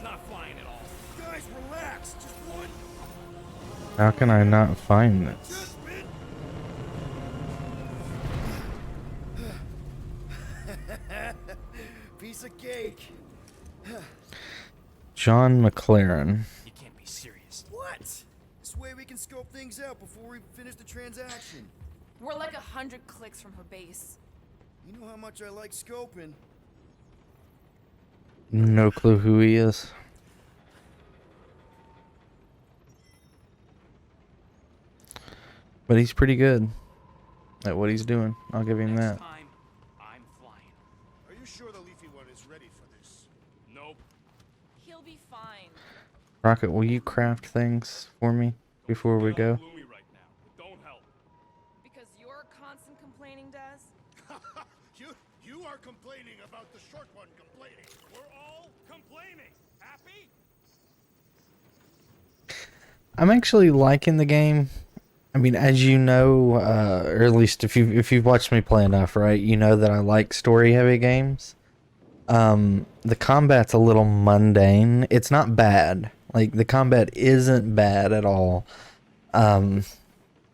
not flying at all. Guys, relax. Just one. How can I not find this? Piece of cake. John McLaren. You can't be serious. What? This way we can scope things out before we finish the transaction. We're like 100 clicks from her base. You know how much I like scoping. No clue who he is. But he's pretty good at what he's doing. I'll give him that. Next time, I'm flying. Are you sure the leafy one is ready for this? Nope. He'll be fine. Rocket, will you craft things for me before we go? Gloomy right now. It don't help. Because you're constant complaining, Des? You are complaining about the short one complaining. We're all complaining. Happy? I'm actually liking the game. I mean, as you know, or at least if you've watched me play enough, right, you know that I like story-heavy games. The combat's a little mundane. It's not bad. Like, the combat isn't bad at all. But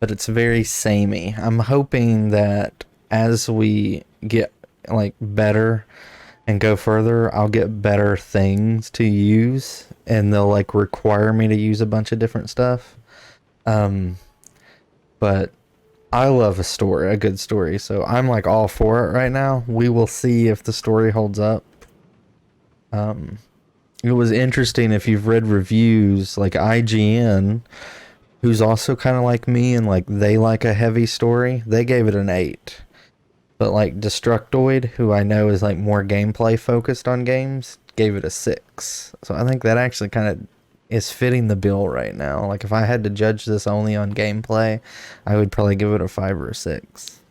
it's very samey. I'm hoping that as we get, like, better and go further, I'll get better things to use. And they'll, like, require me to use a bunch of different stuff. But I love a good story, so I'm like all for it right now. We will see if the story holds up. It was interesting if you've read reviews, like IGN, who's also kind of like me and like they like a heavy story. They gave it an 8. But like Destructoid, who I know is like more gameplay focused on games, gave it a 6. So I think that actually kind of is fitting the bill right now. Like if I had to judge this only on gameplay, I would probably give it a 5 or a 6.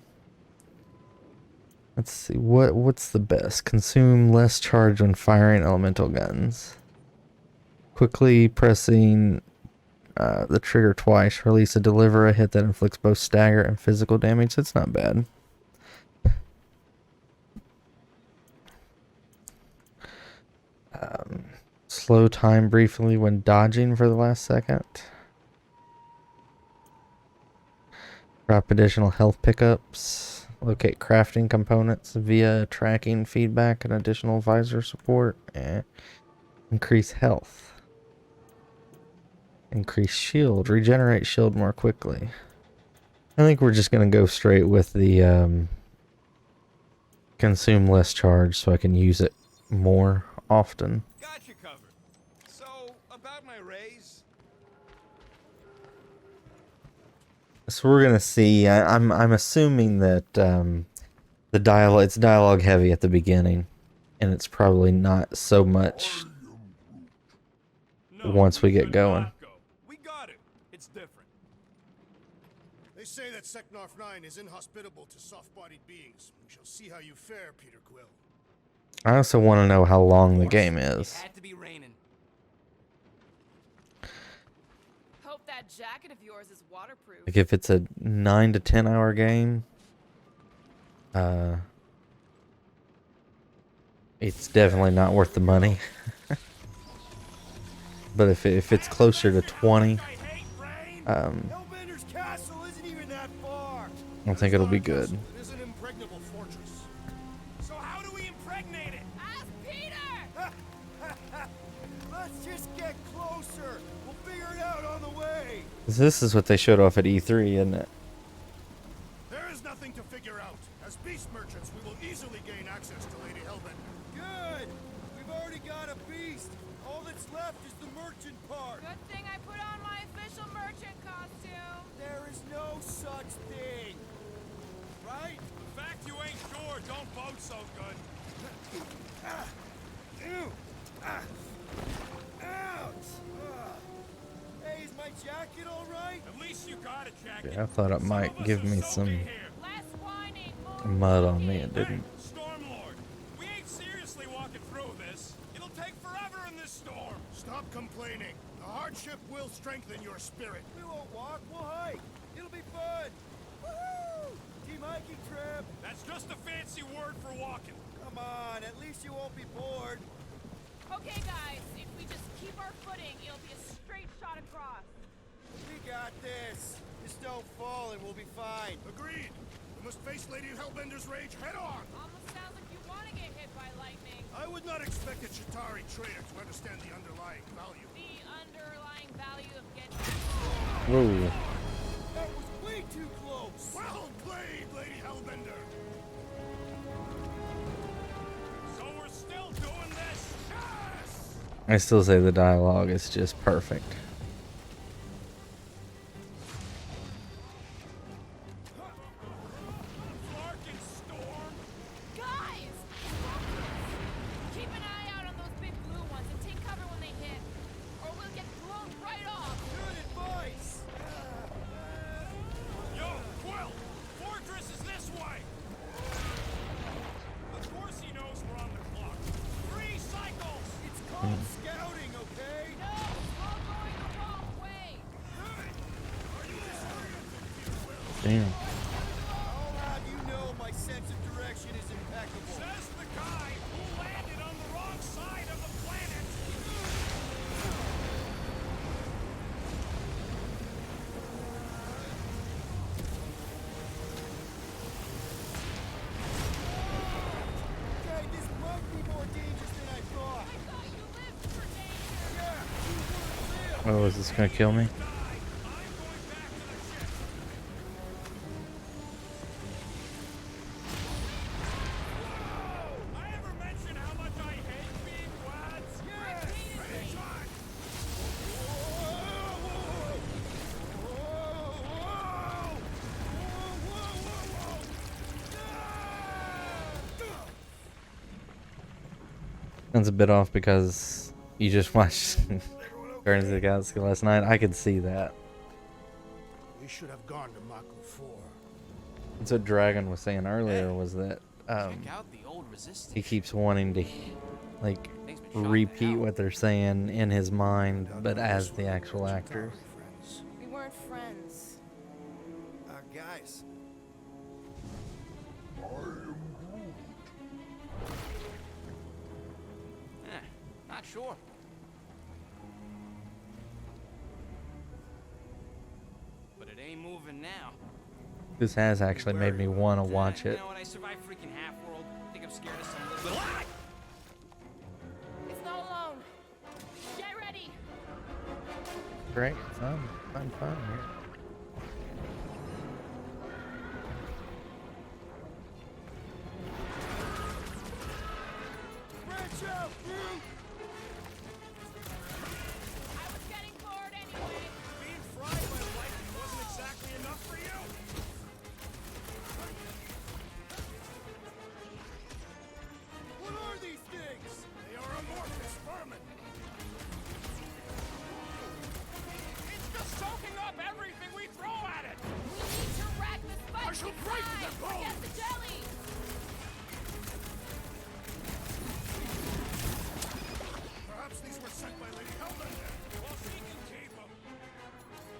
Let's see, what's the best? Consume less charge when firing elemental guns. Quickly pressing the trigger twice, release a deliver a hit that inflicts both stagger and physical damage. That's not bad. Slow time briefly when dodging for the last second. Drop additional health pickups. Locate crafting components via tracking feedback and additional visor support. And increase health. Increase shield. Regenerate shield more quickly. I think we're just going to go straight with the consume less charge so I can use it more often. Got you covered. So, about my raise? So we're gonna see. I'm assuming that it's dialogue heavy at the beginning, and it's probably not so much once we get going. We got it. It's different. They say that Seknarf 9 is inhospitable to soft-bodied beings. We shall see how you fare, Peter Quill. I also want to know how long the game It is. had to be raining. Hope that jacket of yours is waterproof. Like if it's a 9 to 10 hour game, it's definitely not worth the money. But if it's closer to 20, Hellbender's castle isn't even that far. I think it'll be good. It is an impregnable fortress. So how do we impregnate it? Ask Peter! Let's just get closer. We'll figure it out on the way. This is what they showed off at E3, isn't it? There is nothing to figure out. As beast merchants, we will easily gain access to Lady Hellbender. Good. We've already got a beast. All that's left is the merchant part. Good thing I put on my official merchant costume. There is no such thing. Right? The fact you ain't sure don't bode so good. Ew. Ouch. Hey, is my jacket all right? At least you got a jacket. Yeah, I thought it might give me some Less whining, more mud on me. talking. It didn't. Stormlord, we ain't seriously walking through this. It'll take forever in this storm. Stop complaining. The hardship will strengthen your spirit. We won't walk, we'll hike. It'll be fun. Woohoo! Team hiking trip. That's just a fancy word for walking. Come on, at least you won't be bored. Okay, guys, if we just keep our footing, it'll be a straight shot across. We got this. Just don't fall and we'll be fine. Agreed. We must face Lady Hellbender's rage head on. Almost sounds like you want to get hit by lightning. I would not expect a Chitauri trader to understand the underlying value. The underlying value of getting... Whoa. That was way too close. Well played, Lady Hellbender. So we're still doing this? Yes! I still say the dialogue is just perfect. Larkin storm. Guys! Keep an eye out on those big blue ones and take cover when they hit. Or we'll get blown right off. Good advice. Yo, Quill! Fortress is this way! Of course he knows we're on the clock. 3 cycles! It's called scouting, okay? No, we're all going the wrong way. Good! Are you disoriented, Quill? Damn. I'll have you know my sense of direction is impeccable. Says the guy who landed on the wrong side of the planet! Okay, this might be more dangerous than I thought. I thought you lived for danger. Yeah, you were real. Oh, is this gonna kill me? I'm going back to the ship! Whoa! I ever mention how much I hate being wads? Yes! Anytime! Sounds a bit off because you just watched Guardians of the Galaxy last night. I could see that. We should have gone to Mach 4. That's what Dragon was saying earlier, was that Check out the old resistance. he keeps wanting to like Thing's been shot to repeat hell. what they're saying in his mind, but as the actual actors. Friends. We weren't friends. Guys. Not sure. But it ain't moving now. This has actually made me want to watch You it. know, when I survived freaking Half-World, I think I'm scared of some little... Ah! It's not alone. Get ready. Great, I'm fine here. Branch out, brute! I was getting bored anyway. Being fried by lightning wasn't exactly enough for you? What are these things? They are amorphous vermin. It's just soaking up everything we throw at it. We need to rack this fight. I shall break their Forget bones. the jelly. Perhaps these were sent by Lady Hellbender. Well, she can keep them.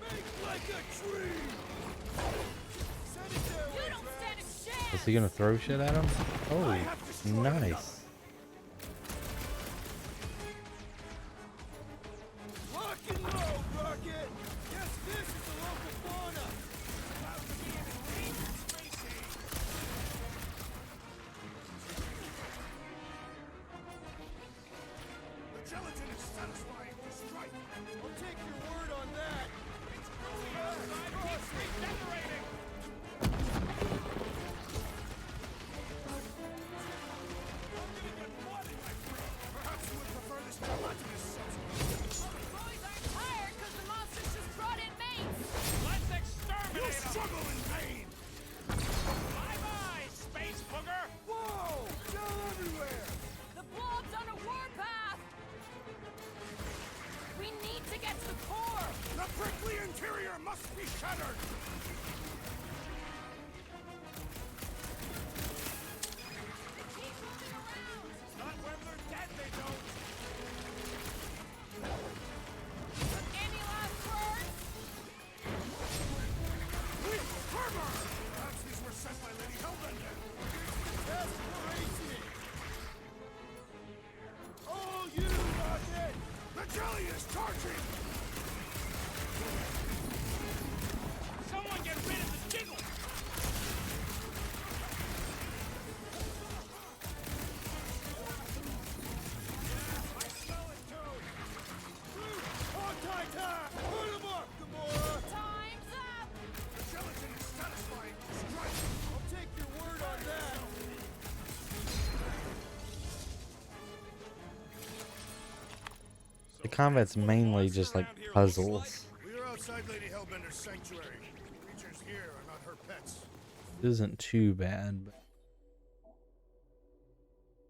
Make like a tree! Send it their You way, don't stand a Drax. chance. Is he gonna throw shit at him? Oh, nice. Lock and load, Rocket! Yes, this is the local fauna! About to be an endangered species. The gelatin is satisfying to strike. I'll take your word on that! It's growing outside. Keeps regenerating. I'm gonna get blood in my throat. Perhaps you would prefer this gelatinous substance. Boys aren't tired because the monsters just brought in mates. Let's You exterminate them. struggle in vain! Bye-bye, space booger. Whoa! Gel everywhere! The blob's on a warpath. We need to get to the core. The prickly interior must be shattered. They keep moving around. Not when they're dead, they don't. Any last words? With fervor. Perhaps these were sent by Lady Hellbender. Desperation! All you! combat's mainly just like puzzles. We are outside Lady Hellbender's sanctuary. Creatures here are not her pets. It isn't too bad. But...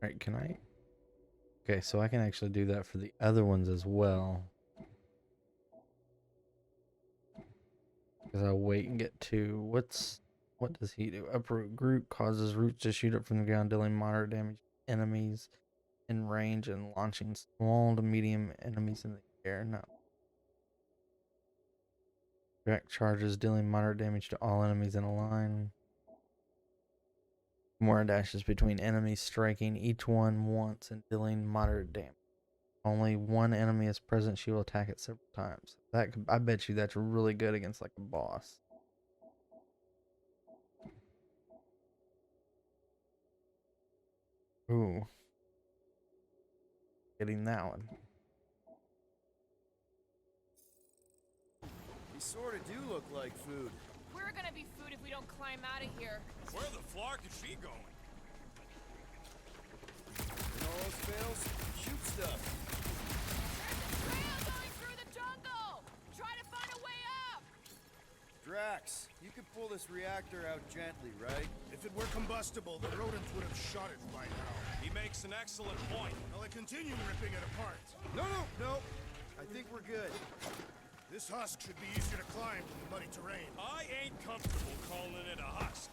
Alright, can I? Okay, so I can actually do that for the other ones as well. Because I'll wait and get to what does he do? Uproot group causes roots to shoot up from the ground, dealing moderate damage to enemies in range and launching small to medium enemies in the air. No. Direct charges, dealing moderate damage to all enemies in a line. More dashes between enemies, striking each one once and dealing moderate damage. Only one enemy is present, she will attack it several times. That I bet you that's really good against like a boss. Ooh. Getting that one. You sort of do look like food. We're gonna be food if we don't climb out of here. Where the flark is she going? In all else fails, shoot stuff. There's a trail going through the jungle! Try to find a way up! Drax, you could pull this reactor out gently, right? If it were combustible, the rodents would have shot it by now. He makes an excellent point. Will I continue ripping it apart? No. I think we're good. This husk should be easier to climb than the muddy terrain. I ain't comfortable calling it a husk.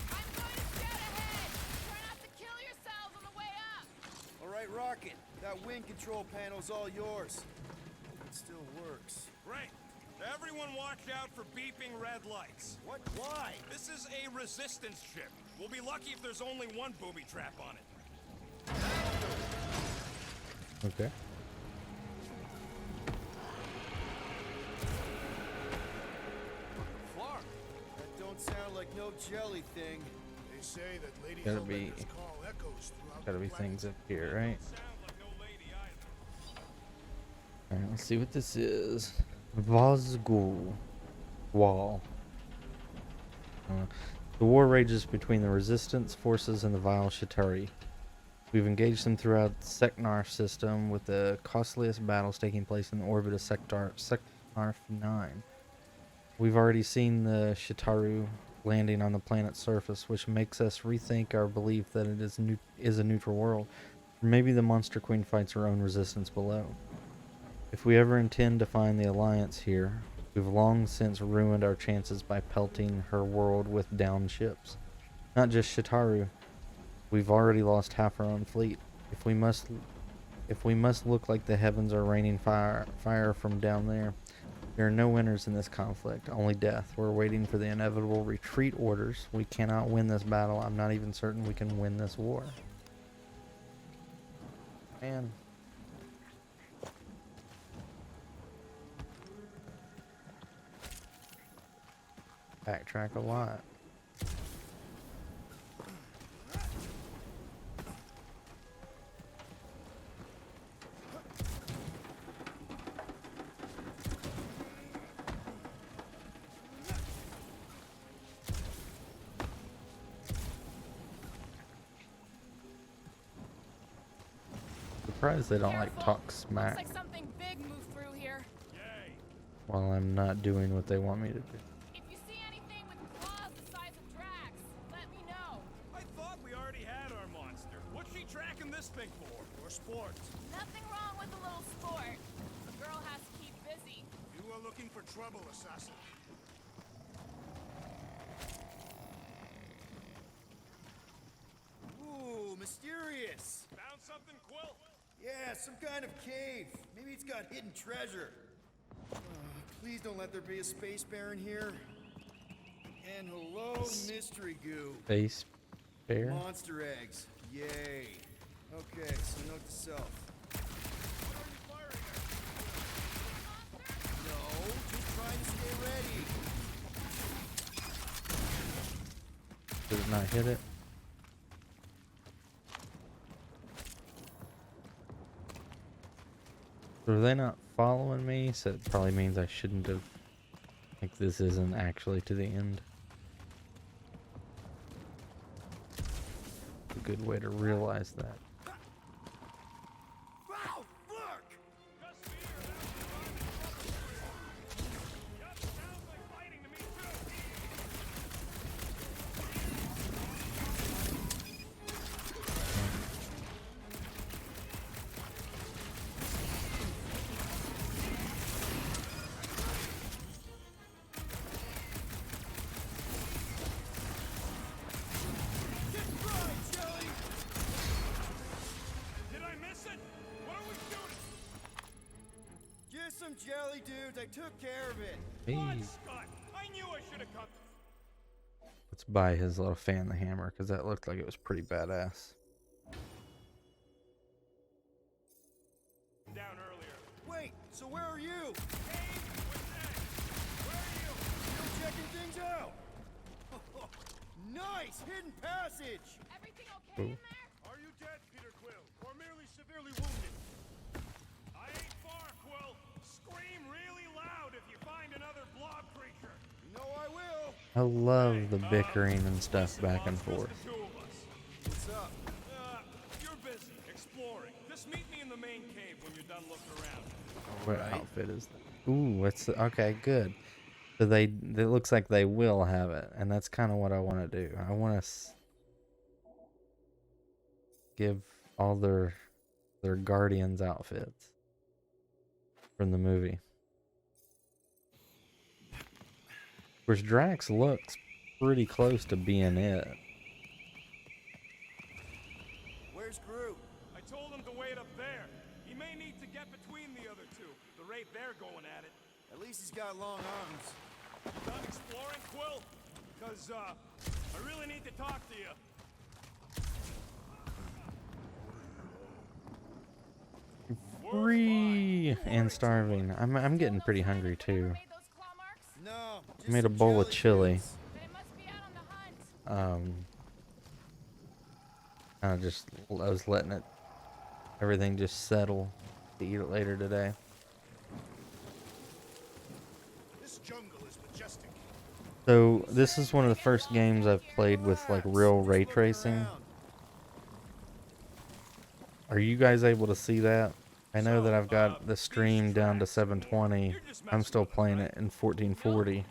I'm going to scout ahead! Try not to kill yourselves on the way up! All right, Rocket. That wind control panel's all yours. It still works. Great. Everyone watch out for beeping red lights. What? Why? This is a resistance ship. We'll be lucky if there's only one booby trap on it. Okay. Flark. That don't sound like no jelly thing. They say that Lady Gotta be- Hellbender's call echoes throughout Gotta the be planet. things up here, right? Sound like no lady either. Alright, let's see what this is. Vazgul Wall. The war rages between the resistance forces and the vile Shatari. We've engaged them throughout the Seknarf system, with the costliest battles taking place in the orbit of Seknarf 9. We've already seen the Shitaru landing on the planet's surface, which makes us rethink our belief that it is a neutral world. Or maybe the Monster Queen fights her own resistance below. If we ever intend to find the Alliance here, we've long since ruined our chances by pelting her world with downed ships. Not just Shitaru. We've already lost half our own fleet. If we must look like the heavens are raining fire from down there are no winners in this conflict, only death. We're waiting for the inevitable retreat orders. We cannot win this battle. I'm not even certain we can win this war. Man. Backtrack a lot. Surprised they don't like Careful. talk smack Looks like something big moved through here. Yay. while I'm not doing what they want me to do. If you see anything with claws the size of Drax, let me know. I thought we already had our monster. What's she tracking this thing for? For sport. Nothing wrong with a little sport. The girl has to keep busy. You are looking for trouble, assassin. Ooh, mysterious. Found something, Quill? Yeah, some kind of cave. Maybe it's got hidden treasure. Please don't let there be a space baron here. And hello, mystery goo. Face bear? Monster eggs. Yay. Okay, so note to self. What are you firing at? No, just trying to stay ready. Did it not hit it? So are they not following me? So it probably means I shouldn't have. Like, this isn't actually to the end. A good way to realize that. Wow, look! Just silly dudes. I took care of it. Hey, Scott, I knew I should have come let's buy his little fan the hammer because that looked like it was pretty badass. down earlier. Wait, so where are you? Hey, what's that? Where are you? Still checking things out. Nice hidden passage. Everything okay in there? Are you dead, Peter Quill, or merely severely wounded? I ain't far, Quill. Scream really loud if you find another blob creature. You know I will. I love the bickering and stuff Listen, back and Bob, forth. just the two of us. What's up? You're busy exploring. Just meet me in the main cave when you're done looking around. What outfit is that? Ooh, it's okay. Good. So it looks like they will have it, and that's kind of what I want to do. I want to give all their Guardians outfits from the movie. Of course, Drax looks pretty close to being it. Where's Groot? I told him to wait up there. He may need to get between the other two. The rate they're going at it. At least he's got long arms. Done exploring, Quill? Because, I really need to talk to you. Free and starving. I'm getting pretty hungry too. Made those claw marks? No. I made a bowl of chili. Then it must be out on the hunt. I was letting everything just settle to eat it later today. This jungle is majestic. So this is one of the first games I've played with like real ray tracing. Are you guys able to see that? I know that I've got the stream down to 720. I'm still playing it in 1440,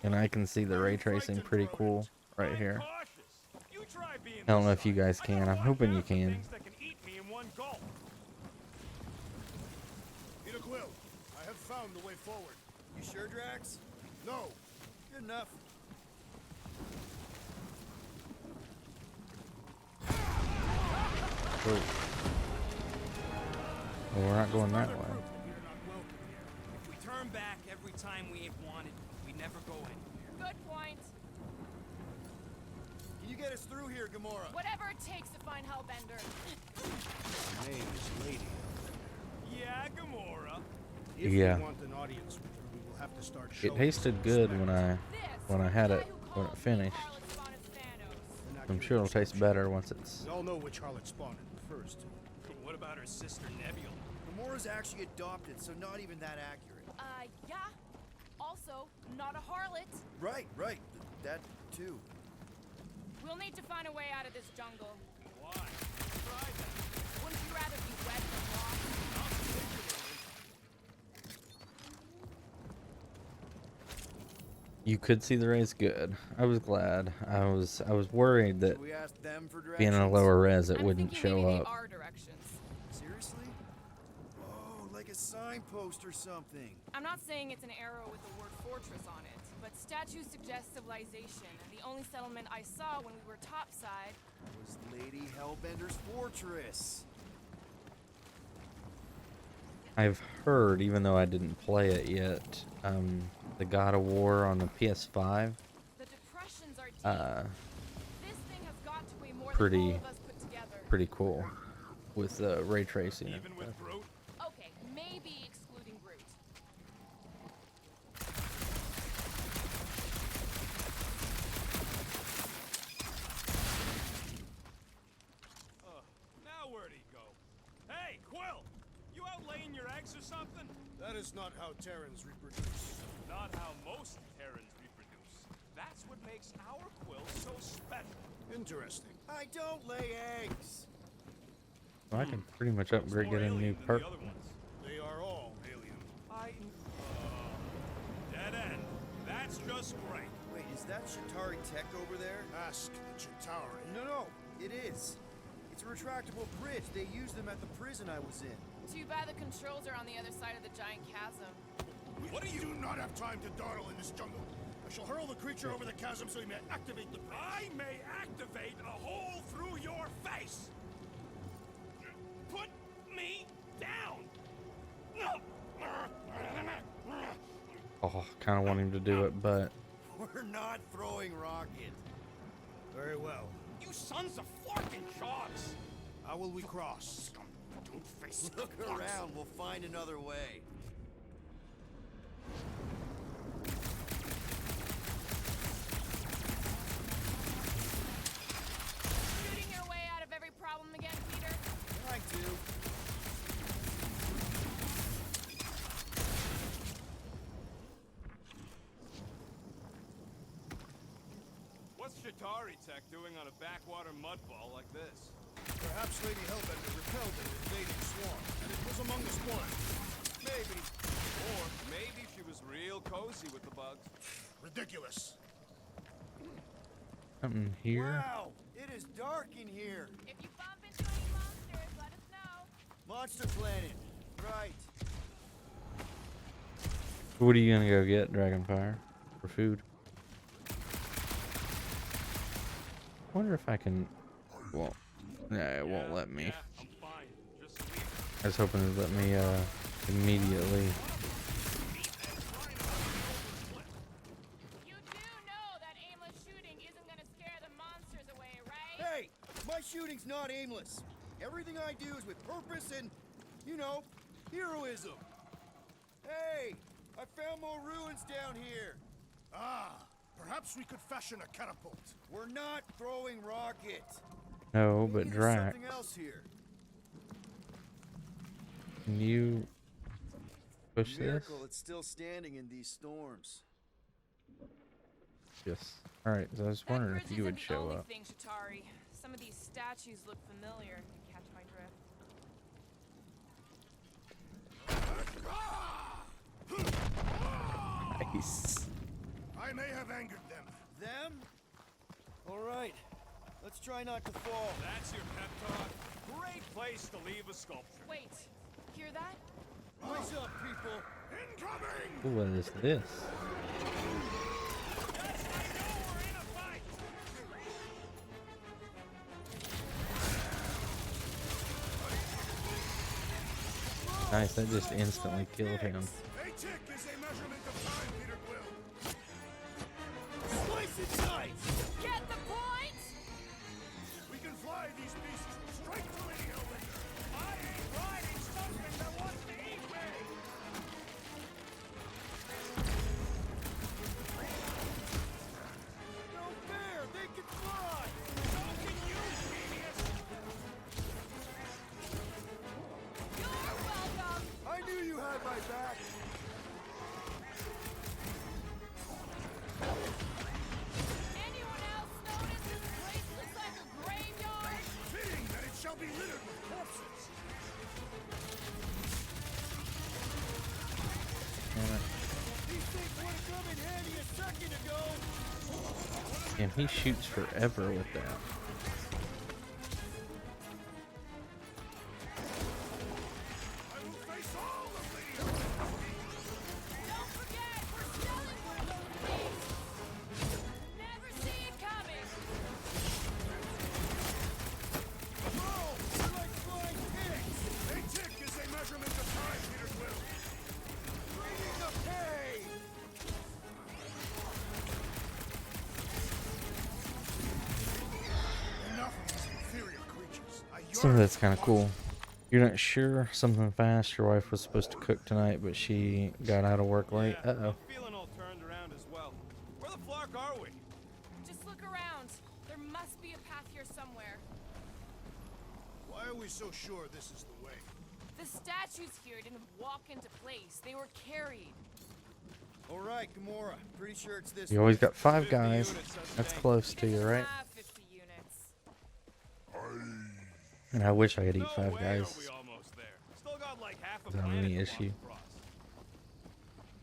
and I can see the ray tracing pretty cool right here. I don't know if you guys can. I'm hoping you can. Peter Quill, I have found the way forward. You sure, Drax? No. Good enough. Oh. Well, we're not going that way. If we turn back every time we ain't wanted, we never go anywhere. Good point. Can you get us through here, Gamora? Whatever it takes to find Hellbender. Her name is Lady. Yeah, Gamora. If Yeah. we want an audience with her, we will have to start It showing tasted some good respect. when I had it when it finished. We're not I'm gonna sure it'll do taste such. better once it's. We all know which harlot spawned it first. What about her sister Nebula? Gamora's actually adopted, so not even that accurate. Yeah. Also, not a harlot. Right. That too. We'll need to find a way out of this jungle. Why? Try that. Wouldn't you rather be wet than lost? You could see the rays good. I was glad. I was worried that Should we ask them for directions? being in a lower res it I'm wouldn't thinking show maybe up. They are directions. Seriously? Oh, like a signpost or something. I'm not saying it's an arrow with the word fortress on it, but statues suggest civilization, and the only settlement I saw when we were topside. Was Lady Hellbender's fortress. I've heard, even though I didn't play it yet, the God of War on the PS5, The depressions are deep. This thing has got to weigh more pretty- than all of us put together. pretty cool with ray tracing. and Even with stuff. Groot? Okay, maybe excluding Groot. Now where'd he go? Hey, Quill! You out laying your eggs or something? That is not how Terrans reproduce. Not how most Terrans reproduce. That's what makes our Quill so special. Interesting. I don't lay eggs. Well, I can pretty much upgrade, More get a new alien than perk. the other ones. They are all alien. Dead end. That's just great. Wait, is that Chitauri tech over there? Ask the Chitauri. No, it is. It's a retractable bridge. They used them at the prison I was in. Too bad the controls are on the other side of the giant chasm. What do you do not have time to dawdle in this jungle? I shall hurl the creature over the chasm so he may activate the bridge. I may activate a hole through your face. Put me down. No. kind of want him to do it, but We're not throwing rocket. Very well. You sons of fucking sharks! How will we cross? Don't face Look around. We'll find another way. Shooting your way out of every problem again, Peter? I do. What's Shatari Tech doing on a backwater mudball like this? Perhaps Lady Hellbender repelled an invading swarm, and it was among the spoils. Maybe. Or maybe she was real cozy with the bugs. Ridiculous. something here. Wow, it is dark in here. If you bump into any monsters, let us know. Monster Planet. Right. What are you gonna go get, Dragonfire? For food? Wonder if I can. Well, nah, it won't let me. Yeah, I'm fine. Just leave. I was hoping it would let me immediately. You do know that aimless shooting isn't gonna scare the monsters away, right? Hey, my shooting's not aimless. Everything I do is with purpose and, you know, heroism. Hey, I found more ruins down here. Ah, perhaps we could fashion a catapult. We're not throwing rocket. No, but Maybe there's Drax, something else here. can you push this? Miracle it's still standing in these storms. Yes. All right. So I was That wondering bridge if you would isn't show the only up. thing, Shatari. Some of these statues look familiar. If you catch my drift. Nice. I may have angered them. Them? All right. Let's try not to fall. That's your pep talk. Great place to leave a sculpture. Wait, hear that? Rise up, people. Incoming! What is this? Just I know we're in a fight. Nice. That just instantly killed him. A tick is a measurement of time, Peter Quill. Slice it tight! Get the point? We can fly these beasts straight to Lady Hellbender. I ain't riding something that wants to eat me. No fair! They can fly! So can you, genius. You're welcome. I knew you had my back. Anyone else notice this place looks like a graveyard? Fitting that it shall be littered with corpses. These things would have come in handy a second ago. Damn, he shoots forever with that. I will face all of Lady Hellbender. Don't forget, we're still in one of those things. Never see it coming. Whoa! You're like flying pigs! A tick is a measurement of time, Peter Quill. Bringing the pay! Enough of these inferior creatures. Some of that's kind of cool. You're not sure? Something fast. Your wife was supposed to cook tonight, but she got out of work late. Yeah, Uh-oh. I'm feeling all turned around as well. Where the flark are we? Just look around. There must be a path here somewhere. Why are we so sure this is the way? The statues here didn't walk into place. They were carried. All right, Gamora. Pretty sure it's this You always way. got 5 50 guys. units, says That's Jake. close to He you, doesn't right? have 50 units. And I wish I could eat No 5 way guys. are we almost there. Still got like half a Without planet any to walk issue. across.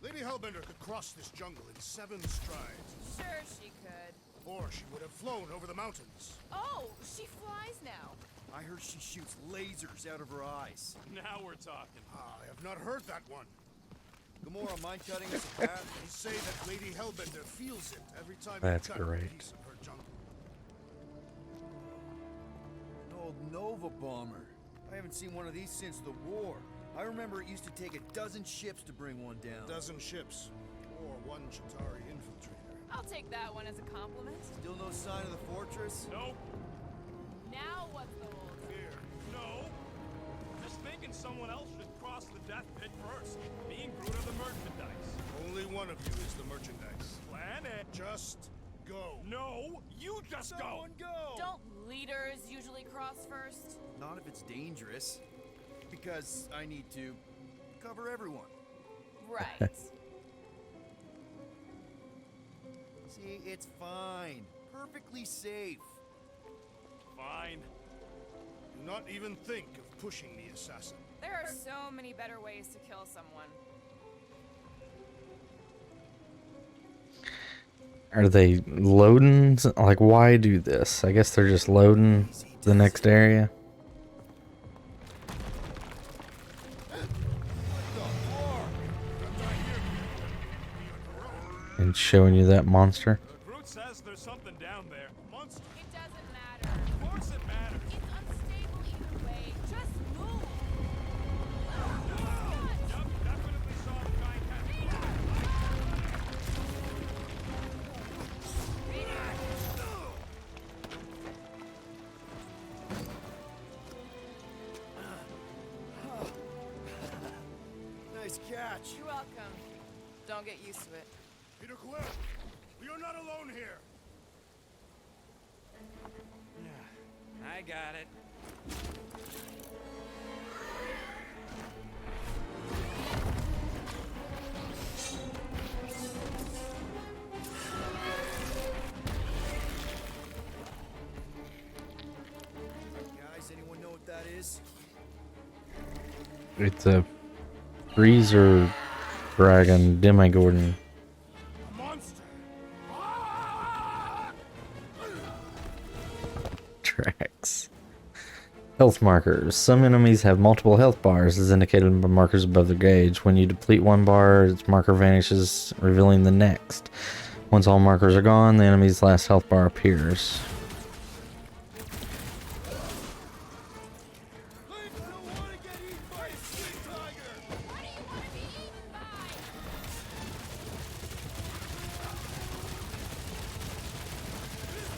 Lady Hellbender could cross this jungle in 7 strides. Sure, she could. Or she would have flown over the mountains. Oh, she flies now. I heard she shoots lasers out of her eyes. Now we're talking. I have not heard that one. Gamora, mind cutting us a path? They say that Lady Hellbender feels it every time That's you cut great. a piece of her jungle. An old Nova bomber. I haven't seen one of these since the war. I remember it used to take a dozen ships to bring one down. A dozen ships? Or one Chitauri infiltrator. I'll take that one as a compliment. Still no sign of the fortress? Nope. Now what's the hold? Fear. No. Just thinking someone else should cross the death pit first. Me and Groot are the merchandise. Only one of you is the merchandise. Plan it. Just go. No, you just go. Someone go! Don't leaders usually cross first? Not if it's dangerous. Because I need to cover everyone. Right. See, it's fine. Perfectly safe. Fine. Do not even think of pushing the assassin. There are so many better ways to kill someone. Are they loading? Like, why do this? I guess they're just loading the next area. And showing you that monster. Groot says there's something down there. Monster. It doesn't matter. Of course it matters. It's unstable either way. Just move. Yup, definitely saw the giant cat. Nice catch. You're welcome. Don't get used to it. Peter Quill, you're not alone here. I got it. Guys, anyone know what that is? It's a freezer dragon demigorgon. Monster. Tracks. Health markers. Some enemies have multiple health bars as indicated by markers above their gauge. When you deplete one bar, its marker vanishes, revealing the next. Once all markers are gone, the enemy's last health bar appears. Link, I don't want to get eaten by a sweet tiger. What do you want to be eaten by?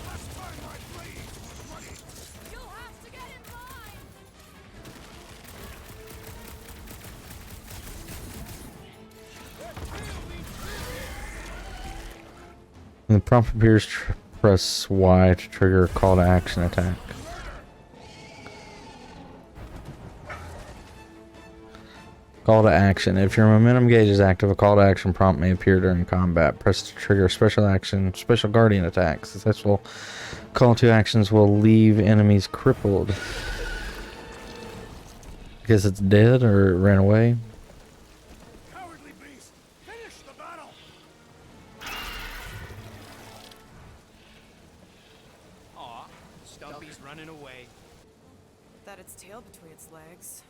Last time my blade was ready. You'll have to get in line. When the prompt appears, press Y to trigger a call to action attack. Call to action. If your momentum gauge is active, a call to action prompt may appear during combat. Press to trigger special action, special guardian attacks. Successful call to actions will leave enemies crippled. Guess it's dead or it ran away. Cowardly beast. Finish the battle. Aw, Stumpy's running away. That its tail between its legs.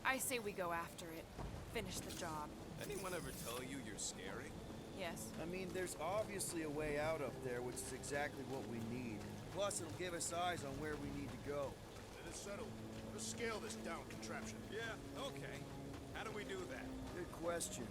I say we go after it. Finish the job. Anyone ever tell you you're scary? Yes. I mean, there's obviously a way out up there, which is exactly what we need. Plus, it'll give us eyes on where we need to go. It is settled. Let's scale this down contraption. Yeah, okay. How do we do that? Good question.